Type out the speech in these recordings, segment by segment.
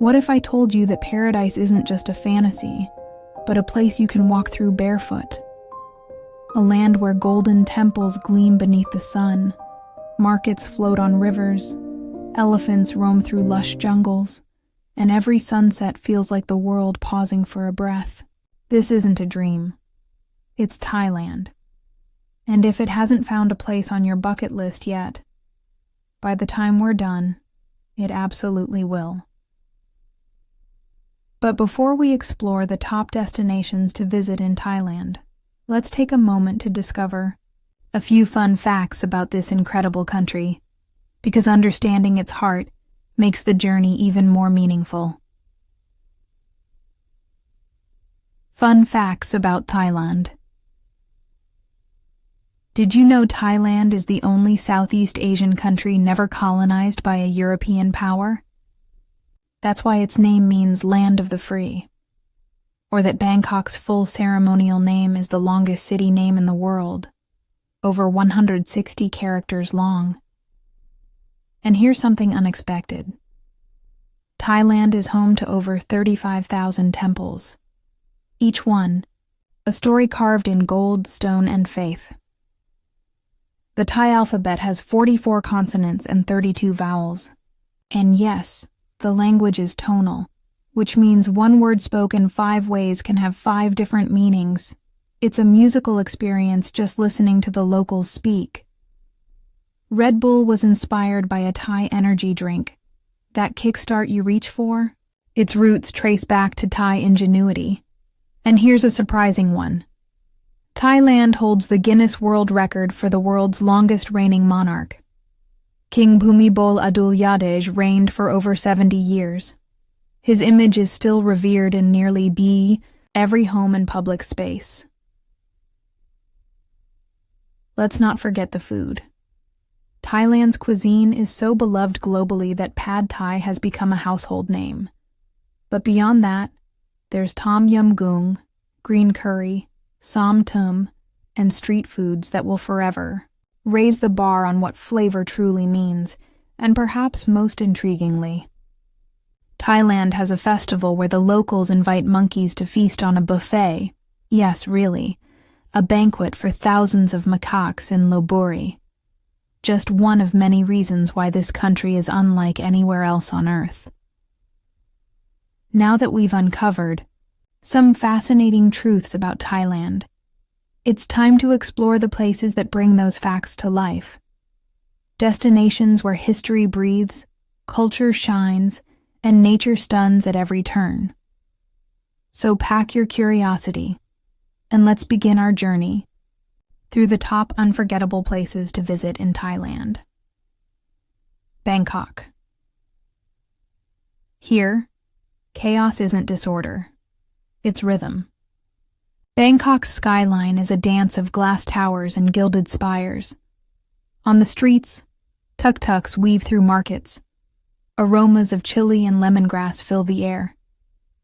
What if I told you that paradise isn't just a fantasy, but a place you can walk through barefoot? A land where golden temples gleam beneath the sun, markets float on rivers, elephants roam through lush jungles, and every sunset feels like the world pausing for a breath. This isn't a dream. It's Thailand. And if it hasn't found a place on your bucket list yet, by the time we're done, it absolutely will. But before we explore the top destinations to visit in Thailand, let's take a moment to discover a few fun facts about this incredible country, because understanding its heart makes the journey even more meaningful. Fun facts about Thailand. Did you know Thailand is the only Southeast Asian country never colonized by a European power? That's why its name means Land of the Free. Or that Bangkok's full ceremonial name is the longest city name in the world, over 160 characters long. And here's something unexpected. Thailand is home to over 35,000 temples. Each one, a story carved in gold, stone, and faith. The Thai alphabet has 44 consonants and 32 vowels. And yes, the language is tonal, which means one word spoken 5 ways can have 5 different meanings. It's a musical experience just listening to the locals speak. Red Bull was inspired by a Thai energy drink. That kickstart you reach for? Its roots trace back to Thai ingenuity. And here's a surprising one. Thailand holds the Guinness World Record for the world's longest reigning monarch. King Bhumibol Adulyadej reigned for over 70 years. His image is still revered in nearly every home and public space. Let's not forget the food. Thailand's cuisine is so beloved globally that Pad Thai has become a household name. But beyond that, there's Tom Yum Goong, green curry, Som Tum, and street foods that will forever raise the bar on what flavor truly means, and perhaps most intriguingly, Thailand has a festival where the locals invite monkeys to feast on a buffet. Yes, really, a banquet for thousands of macaques in Lopburi. Just one of many reasons why this country is unlike anywhere else on Earth. Now that we've uncovered some fascinating truths about Thailand, it's time to explore the places that bring those facts to life. Destinations where history breathes, culture shines, and nature stuns at every turn. So pack your curiosity, and let's begin our journey through the top unforgettable places to visit in Thailand. Bangkok. Here, chaos isn't disorder. It's rhythm. Bangkok's skyline is a dance of glass towers and gilded spires. On the streets, tuk-tuks weave through markets. Aromas of chili and lemongrass fill the air,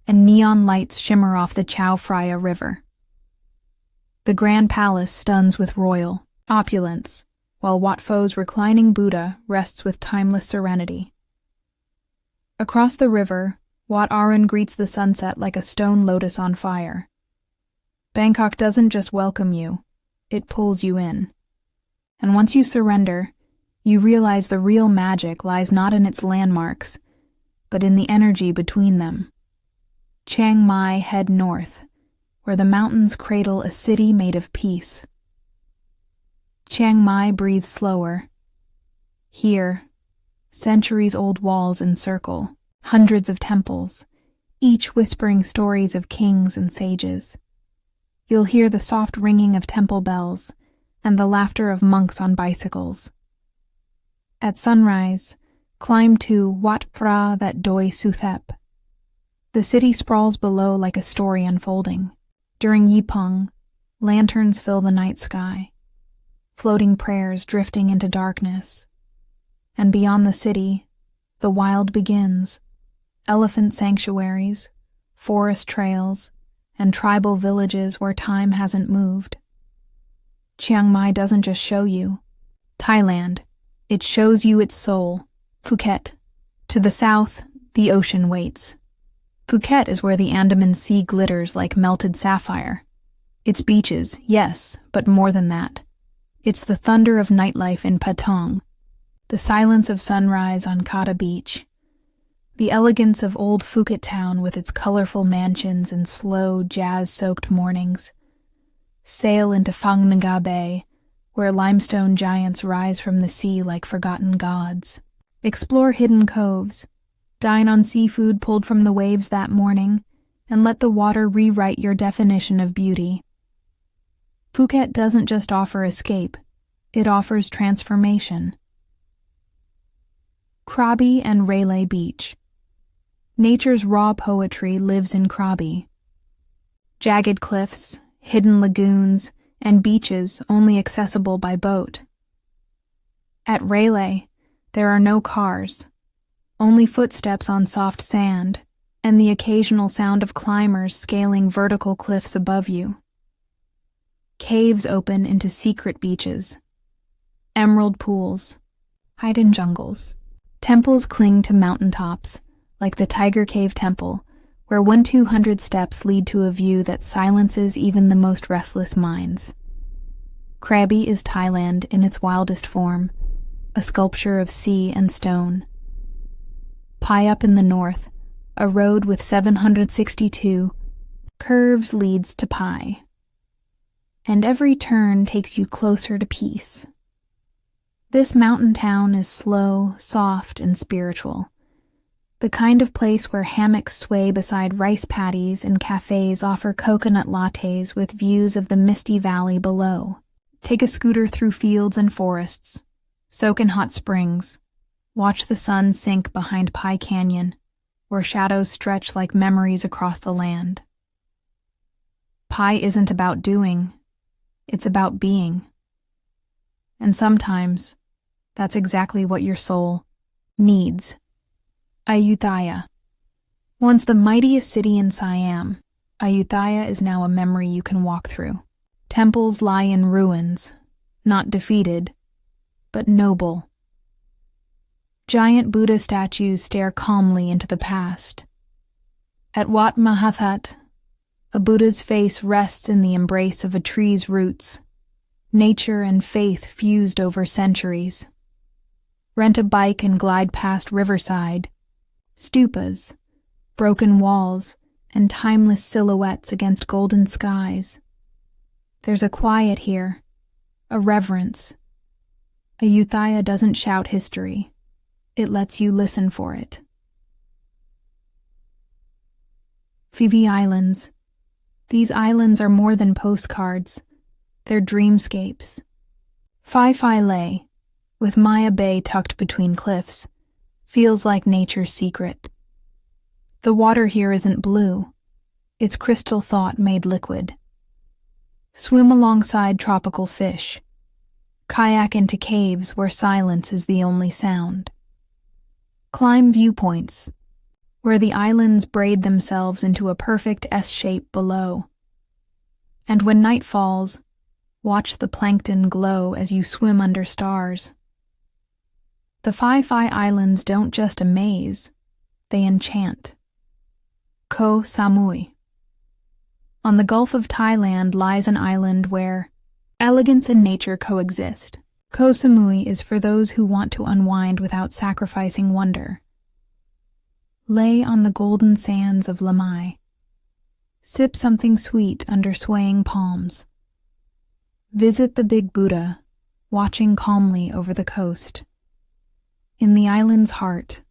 and neon lights shimmer off the Chao Phraya River. The Grand Palace stuns with royal opulence, while Wat Pho's reclining Buddha rests with timeless serenity. Across the river, Wat Arun greets the sunset like a stone lotus on fire. Bangkok doesn't just welcome you, it pulls you in. And once you surrender, you realize the real magic lies not in its landmarks, but in the energy between them. Chiang Mai head north, where the mountains cradle a city made of peace. Chiang Mai breathes slower. Here, centuries-old walls encircle hundreds of temples, each whispering stories of kings and sages. You'll hear the soft ringing of temple bells and the laughter of monks on bicycles. At sunrise, climb to Wat Phra That Doi Suthep. The city sprawls below like a story unfolding. During Yipeng, lanterns fill the night sky, floating prayers drifting into darkness. And beyond the city, the wild begins. Elephant sanctuaries, forest trails, and tribal villages where time hasn't moved. Chiang Mai doesn't just show you Thailand, it shows you its soul, Phuket. To the south, the ocean waits. Phuket is where the Andaman Sea glitters like melted sapphire. It's beaches, yes, but more than that. It's the thunder of nightlife in Patong, the silence of sunrise on Kata Beach, the elegance of old Phuket town with its colorful mansions and slow, jazz-soaked mornings. Sail into Phang Nga Bay, where limestone giants rise from the sea like forgotten gods. Explore hidden coves, dine on seafood pulled from the waves that morning, and let the water rewrite your definition of beauty. Phuket doesn't just offer escape, it offers transformation. Krabi and Railay Beach. Nature's raw poetry lives in Krabi. Jagged cliffs, hidden lagoons, and beaches only accessible by boat. At Railay, there are no cars, only footsteps on soft sand, and the occasional sound of climbers scaling vertical cliffs above you. Caves open into secret beaches. Emerald pools, hidden jungles. Temples cling to mountaintops, like the Tiger Cave Temple, where 1,200 steps lead to a view that silences even the most restless minds. Krabi is Thailand in its wildest form, a sculpture of sea and stone. Pai up in the north, a road with 762 curves leads to Pai, and every turn takes you closer to peace. This mountain town is slow, soft, and spiritual. The kind of place where hammocks sway beside rice paddies and cafes offer coconut lattes with views of the misty valley below. Take a scooter through fields and forests. Soak in hot springs. Watch the sun sink behind Pai Canyon, where shadows stretch like memories across the land. Pai isn't about doing, it's about being. And sometimes, that's exactly what your soul needs. Ayutthaya. Once the mightiest city in Siam, Ayutthaya is now a memory you can walk through. Temples lie in ruins, not defeated, but noble. Giant Buddha statues stare calmly into the past. At Wat Mahathat, a Buddha's face rests in the embrace of a tree's roots, nature and faith fused over centuries. Rent a bike and glide past Riverside, stupas, broken walls, and timeless silhouettes against golden skies. There's a quiet here, a reverence. Ayutthaya doesn't shout history. It lets you listen for it. Phi Islands. These islands are more than postcards. They're dreamscapes. Phi Lay, with Maya Bay tucked between cliffs, feels like nature's secret. The water here isn't blue. It's crystal thought made liquid. Swim alongside tropical fish. Kayak into caves where silence is the only sound. Climb viewpoints, where the islands braid themselves into a perfect S-shape below. And when night falls, watch the plankton glow as you swim under stars. The Phi Islands don't just amaze, they enchant. Koh Samui. On the Gulf of Thailand lies an island where elegance and nature coexist. Koh Samui is for those who want to unwind without sacrificing wonder. Lay on the golden sands of Lamai. Sip something sweet under swaying palms. Visit the Big Buddha, watching calmly over the coast. In the island's heart,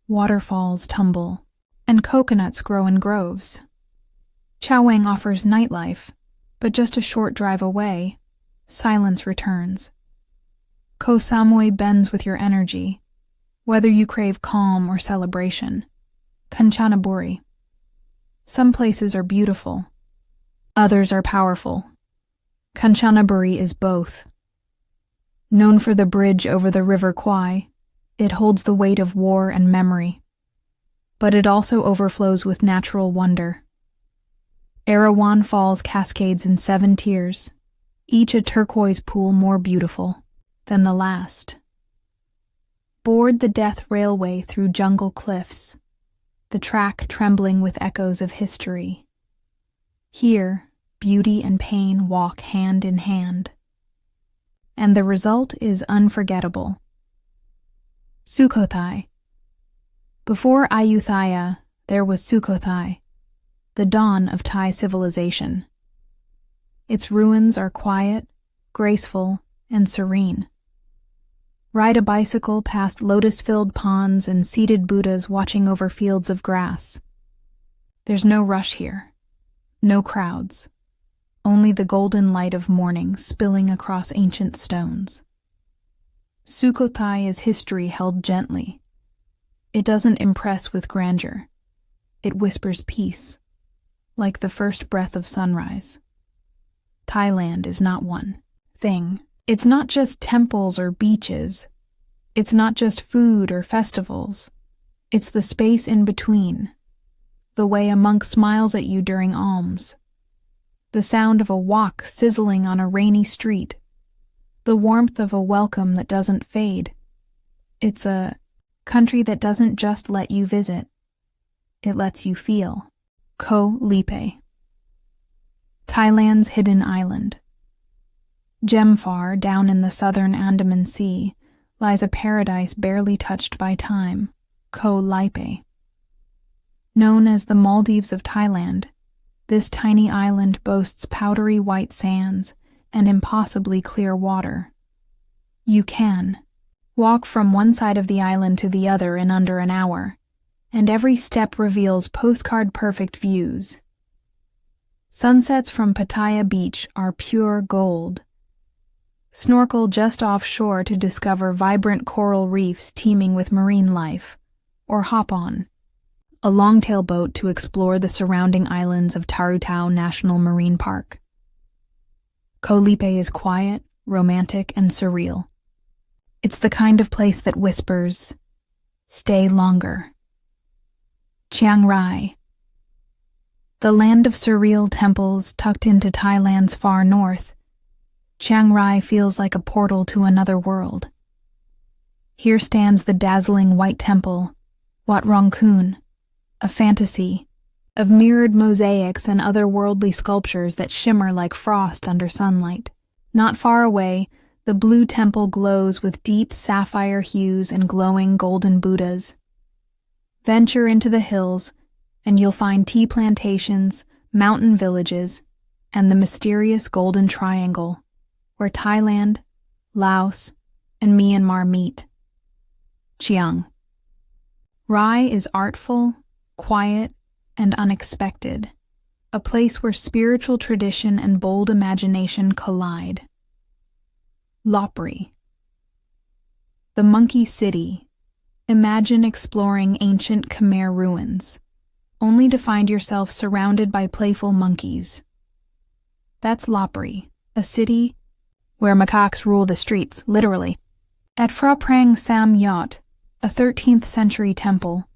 waterfalls tumble, and coconuts grow in groves. Chaweng offers nightlife, but just a short drive away, silence returns. Koh Samui bends with your energy, whether you crave calm or celebration. Kanchanaburi. Some places are beautiful, others are powerful. Kanchanaburi is both. Known for the bridge over the River Kwai, it holds the weight of war and memory. But it also overflows with natural wonder. Erawan Falls cascades in 7 tiers, each a turquoise pool more beautiful than the last. Board the death railway through jungle cliffs. the track trembling with echoes of history. Here, beauty and pain walk hand in hand. And the result is unforgettable. Sukhothai. Before Ayutthaya, there was Sukhothai, the dawn of Thai civilization. Its ruins are quiet, graceful, and serene. Ride a bicycle past lotus-filled ponds and seated Buddhas watching over fields of grass. There's no rush here, no crowds, only the golden light of morning spilling across ancient stones. Sukhothai is history held gently. It doesn't impress with grandeur. It whispers peace, like the first breath of sunrise. Thailand is not one thing. It's not just temples or beaches. It's not just food or festivals. It's the space in between. The way a monk smiles at you during alms. The sound of a wok sizzling on a rainy street. The warmth of a welcome that doesn't fade. It's a country that doesn't just let you visit. It lets you feel. Koh Lipe. Thailand's hidden island. Gemfar, down in the southern Andaman Sea, lies a paradise barely touched by time, Koh Lipe. Known as the Maldives of Thailand, this tiny island boasts powdery white sands and impossibly clear water. You can walk from one side of the island to the other in under an hour, and every step reveals postcard-perfect views. Sunsets from Pattaya Beach are pure gold. Snorkel just offshore to discover vibrant coral reefs teeming with marine life, or hop on a longtail boat to explore the surrounding islands of Tarutao National Marine Park. Koh Lipe is quiet, romantic, and surreal. It's the kind of place that whispers, "Stay longer." Chiang Rai. The land of surreal temples tucked into Thailand's far north, Chiang Rai feels like a portal to another world. Here stands the dazzling White Temple, Wat Rong Khun, a fantasy of mirrored mosaics and otherworldly sculptures that shimmer like frost under sunlight. Not far away, the blue temple glows with deep sapphire hues and glowing golden Buddhas. Venture into the hills, and you'll find tea plantations, mountain villages, and the mysterious Golden Triangle, where Thailand, Laos, and Myanmar meet. Chiang Rai is artful, quiet, and unexpected, a place where spiritual tradition and bold imagination collide. Lopburi. The Monkey City. Imagine exploring ancient Khmer ruins, only to find yourself surrounded by playful monkeys. That's Lopburi, a city where macaques rule the streets, literally. At Phra Prang Sam Yot, a 13th century temple,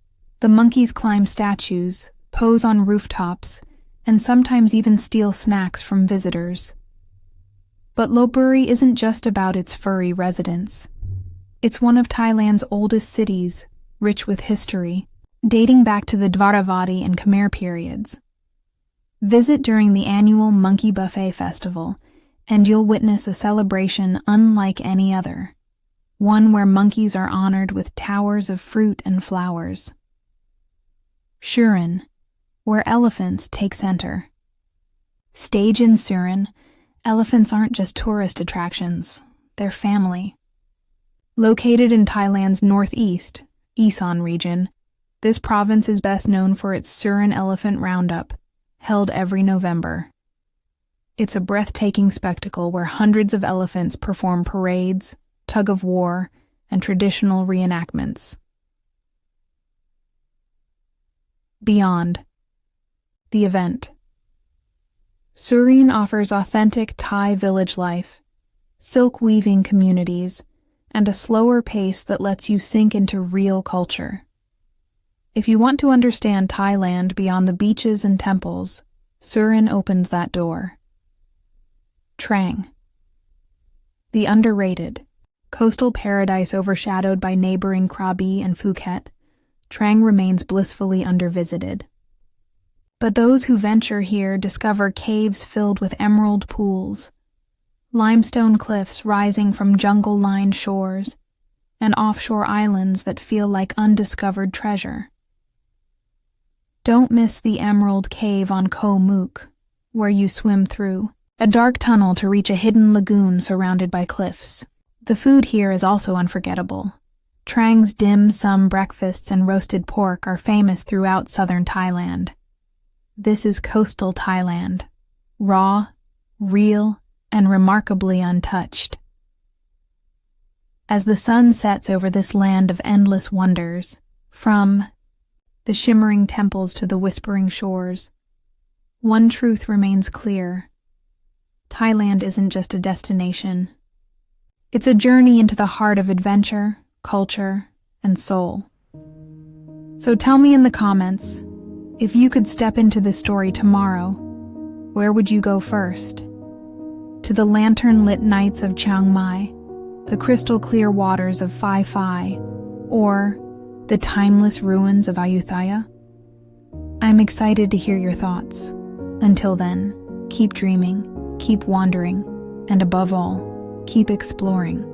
the monkeys climb statues, pose on rooftops, and sometimes even steal snacks from visitors. But Lopburi isn't just about its furry residents. It's one of Thailand's oldest cities, rich with history, dating back to the Dvaravati and Khmer periods. Visit during the annual Monkey Buffet Festival, and you'll witness a celebration unlike any other, one where monkeys are honored with towers of fruit and flowers. Serene, where elephants take center. Stage in Serene, elephants aren't just tourist attractions, they're family. Located in Thailand's northeast, Isan region, this province is best known for its Serene Elephant Roundup, held every November. It's a breathtaking spectacle where hundreds of elephants perform parades, tug-of-war, and traditional reenactments. Beyond. The event. Serene offers authentic Thai village life, silk-weaving communities, and a slower pace that lets you sink into real culture. If you want to understand Thailand beyond the beaches and temples, Serene opens that door. Trang. The underrated, coastal paradise overshadowed by neighboring Krabi and Phuket, Trang remains blissfully undervisited. But those who venture here discover caves filled with emerald pools, limestone cliffs rising from jungle-lined shores, and offshore islands that feel like undiscovered treasure. Don't miss the Emerald Cave on Koh Mook, where you swim through a dark tunnel to reach a hidden lagoon surrounded by cliffs. The food here is also unforgettable. Trang's dim sum breakfasts and roasted pork are famous throughout southern Thailand. This is coastal Thailand, raw, real, and remarkably untouched. As the sun sets over this land of endless wonders, from the shimmering temples to the whispering shores, one truth remains clear. Thailand isn't just a destination. It's a journey into the heart of adventure, culture, and soul. So tell me in the comments, if you could step into this story tomorrow, where would you go first? To the lantern-lit nights of Chiang Mai, the crystal-clear waters of Phi Phi, or the timeless ruins of Ayutthaya? I'm excited to hear your thoughts. Until then, keep dreaming, keep wandering, and above all, keep exploring.